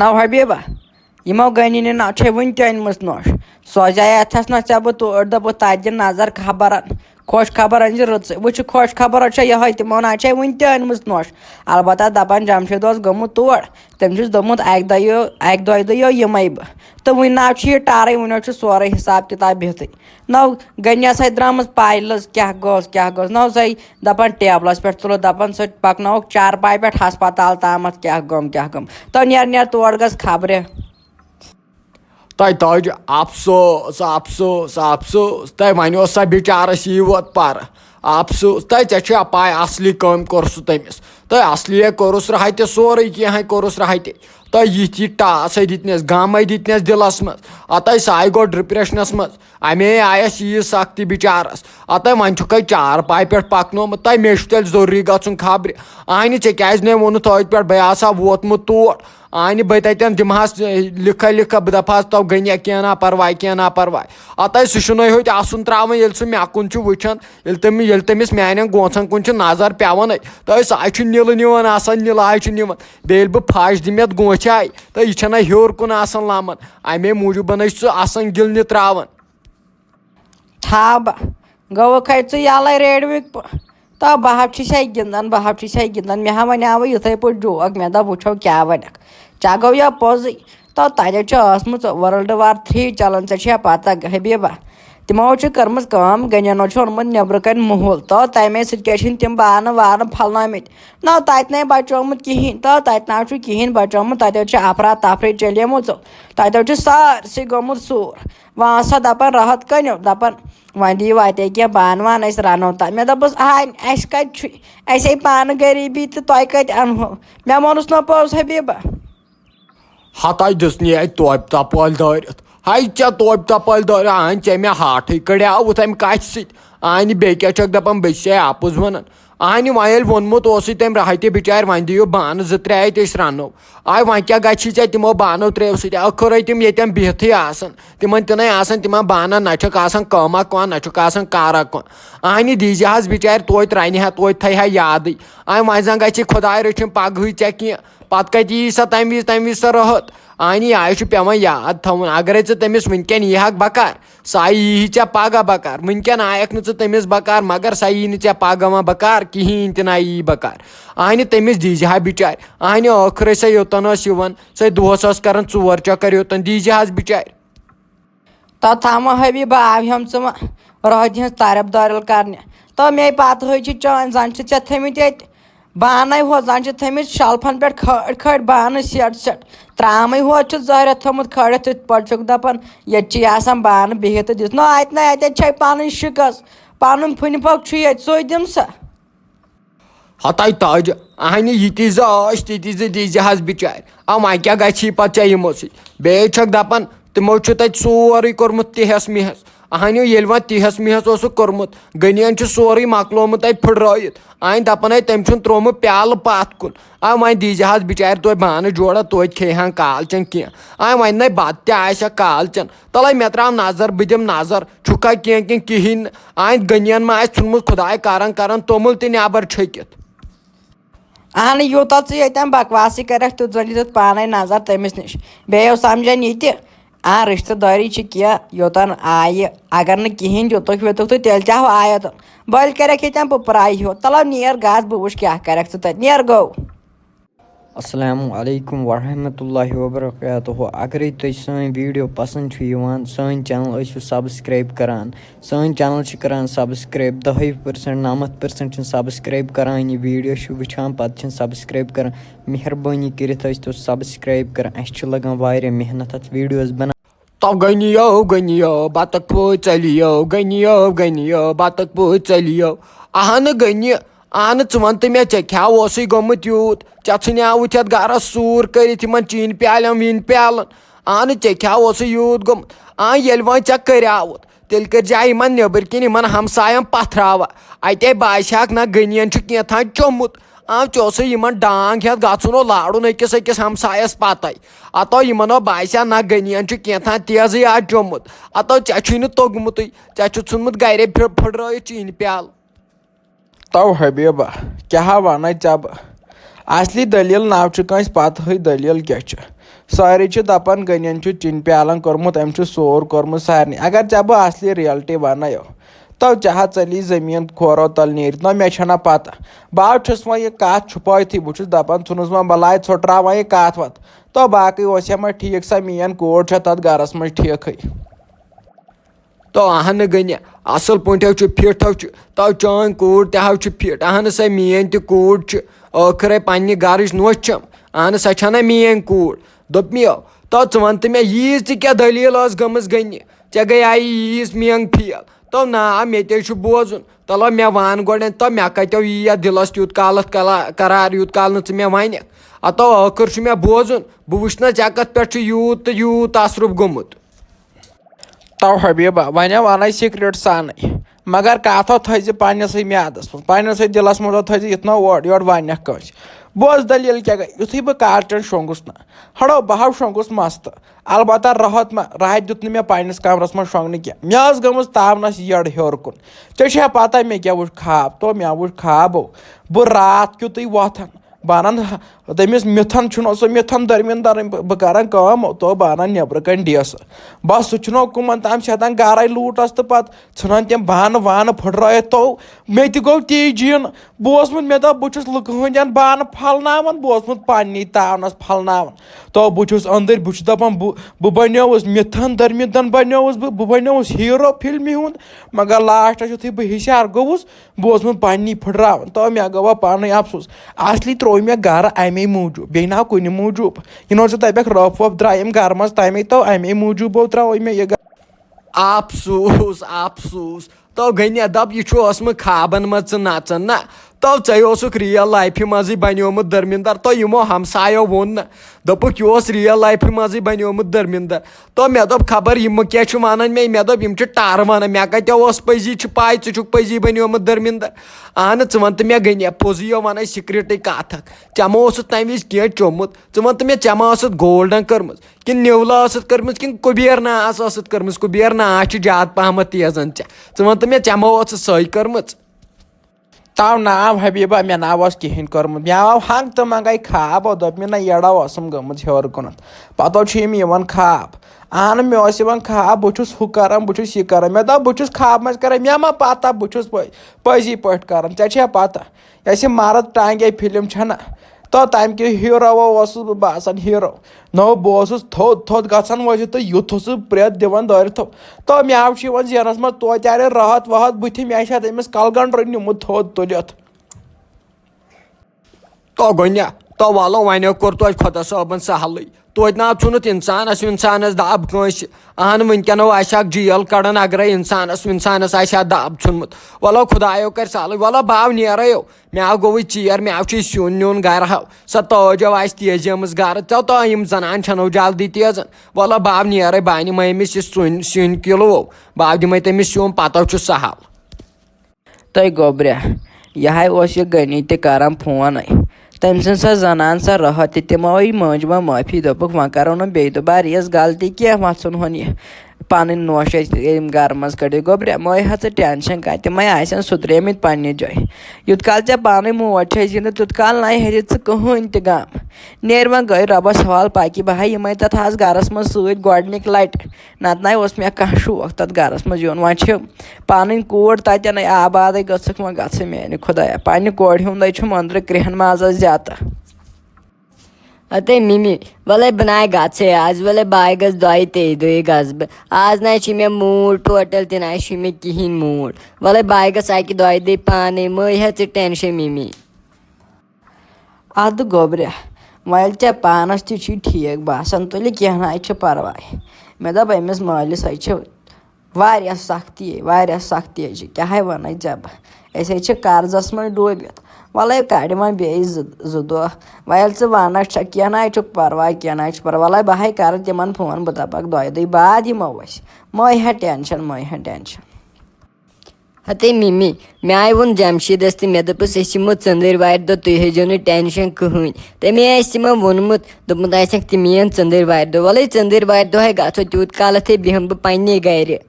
Now Habiba, Imo Gainin now Chevin must nosh. So I attest not able to order Botajan Nazar Kabaran. Kosh Kabaran, which Kosh Kabaracha Yahaitimona Chevin must nosh. Albata Daban Jamshados Gomutur. Them just the mood act the yo maybe. The win now cheer Tari when not to swear his up to that beauty. Now Ganya side dramas pilots, Kagos. Now say Dapan Tablas, Petrol Dapan set Pak now, Char pipe at Hospital Tamas Kagum. Tanya near to Orgas Cabre. Tai apso, tai manio sa bichara siwat par. Apso, tai chacha pai asli kam korsu temis. Tai asli korus rahite sori ki hai korus rahite. Tai yiti ta sai ditnes gamai ditnes dilasmas. Atai sai go depressionismas. Ame aya si sakti bicharas. Atai manchukai char pai pet pakno tai meshtel zori gatsun khabri. Aini chekaz ne wonu toit pet bayasa votmu tor. Ani baitaitem dimhas likha bdafas taw ganya kena parwai atai sushunoi hoit asun trawan yel su mekun chu wuchan yeltemis manen gonsan kun chu nazar pewan tai sai chu nil niwan asan nil ai chu niwan bel bu phaj dimet gonchai tai ichana hyor kun asan laman ame muju banai su asan gilni trawan Tab go kaitsu yalai redwik Ta bahapchi say gindan, me havanawa you say put joke, me the butcher cavadak. Chagoya posi, ta taja asmus world war 3 challenge pata hebiba. The mochi karmas come, Ganyano Chorman, Nebrakan Muhul, thought I may situation timbana var palnamit. Now tight name by Chomut Kihin, thought I now to Kihin by Chomut Tadacha Apra Tapre Jeliamuzo. Tadacha Sar, Sigomut Vasa dapan rahat kanyo dapan Wandi wa take a ban one is ranota. Medabus I sky tree. I say pan gary beat the toy kite and Mamonus no pose hebiba. Hatai Disney toip tapal diet. Hai cha toip tapal diet and chame a heart. He could out with him catch sit. Ani baker chuck the pump bishay apples one. Ani while one more ositem rahite bichar Wandio ban the trade is rano. I want ya gachi timo bano trails it accuratim yetem behti asan. The montana asan tima bana nachokasan koma kwan nachokasan karakon. Ani dija has bichar toy training hat toy thai yadi. I want zangachi kodai rich and pagui checking. Patkati sa time is sarahat. Ani I should pama yad town agarets temis winken yahak bakar. Sai hicha paga bakar. Winken ayaknuts temis bakar magar sai nicha pagama bakar kihin tinai bakar. Ani temis dija bichar. Ani okresa yotana shivan say duhosas karan suwar chakar yotan dija has bichar. Tatama hebiba aviam some Rodians tarab doral carne. To me pat hoichi and zanchit hemitate. Bana was anchitemic shalpan bed card bana shared set. Trama watches Zara Thomas card at Portugapan, yet she has some ban behated this. No, I check pan and sugars. Panum punipok tree at soydem, sir. Hatai taj, Ani it is a dija has bichar. Oh my gagachi pachaimosi. Be chuck dapan, the mochutai so recormuti has me has. Ahani yelvati has me has also cormut. Ganian to sorry maclomutai pudroid. I dapanai temption thromu pial patkun. I mind dija has bichar to a ban joda to a kehan kalchan kia. I mind my batia asha kalchan. Talai metram nazar bidem nazar. Chuka kiankin kihin. I Ganian my sumus kodai karan tomultin aber check it. Ani yotatsi item bakwasi correct to Zonit Pana Nazar Temisnish. Beo Samjaniti. A रिश्तेदारी चिकिया योतन आय अगर न किहिन जो तो क्यों तो तेल चाहो आया तो बल करे कि तम पराई हो तलब नियर गाज बुश क्या करे तो नियर गो Assalamu alaikum warahmatullahi wabarakatuh. Agar तुझ साइन वीडियो पसंद छु यवान साइन चैनल ऐसु सब्सक्राइब करान साइन चैनल छ करान सब्सक्राइब 10% 90% छ सब्सक्राइब करान ये वीडियो छु वछान पत छ सब्सक्राइब करान मेहरबानी करित ऐसु सब्सक्राइब करान अस छ लगन वारे मेहनत अत वीडियोस बना तो गनियो बातक पो चलियो बातक पो चलियो आहन गनियो आन चुमंत मे क्या ओसई गोमुत यूत चुनिया उठत गर सूर कर चीन प्यालन वीन प्यालन आन क्या ओसई यूत गोमुत ये वो कर्यावत तेल कर जाए नबर किन हमसायन पथरावा अते बाशाक ना गनियन क्या चोमुत चोस डांग हेत गो लाड़न अकिस अकिस हमसायस पत अतो यमनो बासा ना गनियन क्या तेज आज चोमुत अतो ऐ तोगमुत ुनमुत गर फुड़ चीन प्याल तो हबीबा क्या वन चब असली दलील नाव कस पत दलील क्या सारे दपान गनियन चिन प्यालन कोर्मुत अम सोर कोर्मुत सारे अगर चे बह असली रियल्टी वन तो चाह चली जमीन खोरो तल नीर ना मे छना पता बस वह कत छुपी बहुत दपान नुस वह बलाय ोट्रा वह कत वत तो बाकी मा ठीक सा मीन कोर तथ गरस मज ठीक तो अहन गन असल पे फिट तो चान कूर तह फिट अहन सा मीन तूर आखिर पन्ने गर नोश अहन सा छना मीन कूर दोपमियो तो वन तो मे यीज क्या दलील गम गन ऐ गई आई यीज मीन फेल तो ना मे ते बोजुन तलो मे वन गोन तो मे कतो यी दिलस यूत काल करार यूत काल नु मे वन तो आखिर मे बोजुन बह वुच ना कत पे यूत यूत असरुफ गोमुत तो हबीबा वन वन सीक्रेट सान मगर कथो थी पन्नस म्यादस पन्नस दिलस मज थी इत ओर योर वन कस बोस दलील क्या गई युथी बह कार्टन शोंगुस ना हड़ो बह शोंगुस मस्त अलबत् राहत दुत मे पन्नस कमरस मज शोंगन क्या मे गम तावनस यड़ हेर कुन ऐ पता मे क्या वुच ख्वाब तो मे वुच ख्वाबो बह रात क्युत वथन बहन तमिस मिथन सो मिथन दरमिंदर बह कर तो बहन नबर कन डेस बस सो कुमन तम शेतान गर लूटस तो पे ान तम बान वान फुट तो मे गो ती जीन बह मे बहुत लुक हंदन बान फलनावन बह पन्नी तावनस फलनावन तो बहुत अंदर बहुत दपान बह बनियोस मिथन दरमिंदन बनियोस बह बनियोस हीरो फिल्म हूँ मगर लास्टस युथी बह होशियार गोवस बह पन्नी फुटरावन तो मे गो पान अफसोस असली त्रो मे गर अमे मूजूब बे ना कुन मूजूब यह तबक रफ वफ द्रायम गर मज तमे तो अमे मूजूब त्रो मे यह अफसोस अफसोस तो गन दप यह ख्वाबन मज नचन ना तो ोक रियल लाइफ मज बनोमुत दरमिंदर तो यमो हमसायो वोन ना दोपुक यह रियल लाइफ मज बनोमुत दरमिंदर तो मे दोप खबर यम क्या वन मे दोप यम टार वन मे कतो पजी पाई ुक पजी बनोमुत दरमिंदर अहन वन तो मे गन पोज वन सिक्रेट कथ चमो तम वज कह चोमुत वन तो मे चमा गोल्डन कर्म कि निवला कर्म कि कुबेर नाश कर्म कुबेर नाश ज्यादा पहम तेजन वन तो मे चमो सही कर्म तव नाव हबीबा मे ना कहें कर्म मे आव हंग तो मंगाई ख्वाब दोप मे ना यड़ा गम हेर कुन पतो ख्वाब अहन मे ख्वाब बहुत हु कर बहुत यह कर मे दोप बहुत ख्वाब मज कर मे मा पता बहुत पजी पे कर ऐ पता यह मर्द टांगे फिल्म छना तो तम कि हीरो बसान हीरो नो बह थोद थोद गसान वजह तो युथ प्रेत दिवान दारित तो मे आव जेनस मज तो राहत वहत बुथ मे अमिस कलगंड निमुत थोद तुलित तो गन तो वालो वन कोर तो खुदा सबन सहल तो ना चुनत इंसानस दब कंस अहन वनकनो जेल कड़न अगर इंसानस दब चुनमुत वलो खुदायो कर सहल वलो बाव नेरो मे आव गो चीर मे आव सिन नुन गर हाव सो तोजो तेजम गर तो तो यम जनान छनो जल्दी तेजन वलो बाव नेर बह निम अमिस सिन किलो बाव दिम तमिस सिन पतो सहल तो गोब्रिया यह गनी तरान फोन तम सा जनान सा रहत तमो मज व माफी दोपुक वह करो ना बे दोबार यस गलती क्या वह वन यह पन नोश गर मज कड़े गोब्रिया मै हथ टेंशन कत मै आसन सुधरेमित पन्ने जाय यूत काल ऐ पान मोट गिंद तूत काल ना हर कहन त गम नेर वह गई रबस हवाल पाकि बह यम तथ आज गरस मज सडनिक लट नत ना मे कह शौक तथ गरस मज योन वह पन कोर तन आबाद गक वह ग मेन खुदाया पन्ने कोर हुंद मंदर क्रेहन माज ज्यादा अते मिमी वाले बनाए गाछे आज वाले बाय गज दवाई ते दो गज आज ना मे मूड टोटल ते ना मे कहें मूड वाले बाय गज आकि दवाई दे पाने मै हे टेंशन मिमी अद गोब्रिया वल ऐ पानस तह ठीक बसान तुल कह ना परवा मे दप अमिस मालिस सख्ती क्या वन ऐ कर्जस मन डूबित वल कड़ वह बे जो दह वल वन कह ना परवा कह ना परवा वल बह कर तिमन फोन बह दपक दो बाद यमो मै हे टेंशन हते मिमी मे आय वोन जमशीदस तो मे दोपस यमो चंदर वार दो तुम हेजो न टेंशन कहन तमे तमो वोनमुत दोपमुत आसक ती मेन चंदर वार दो वल चंदर वार दो गो तूत काल बिहम बह पन्ने गर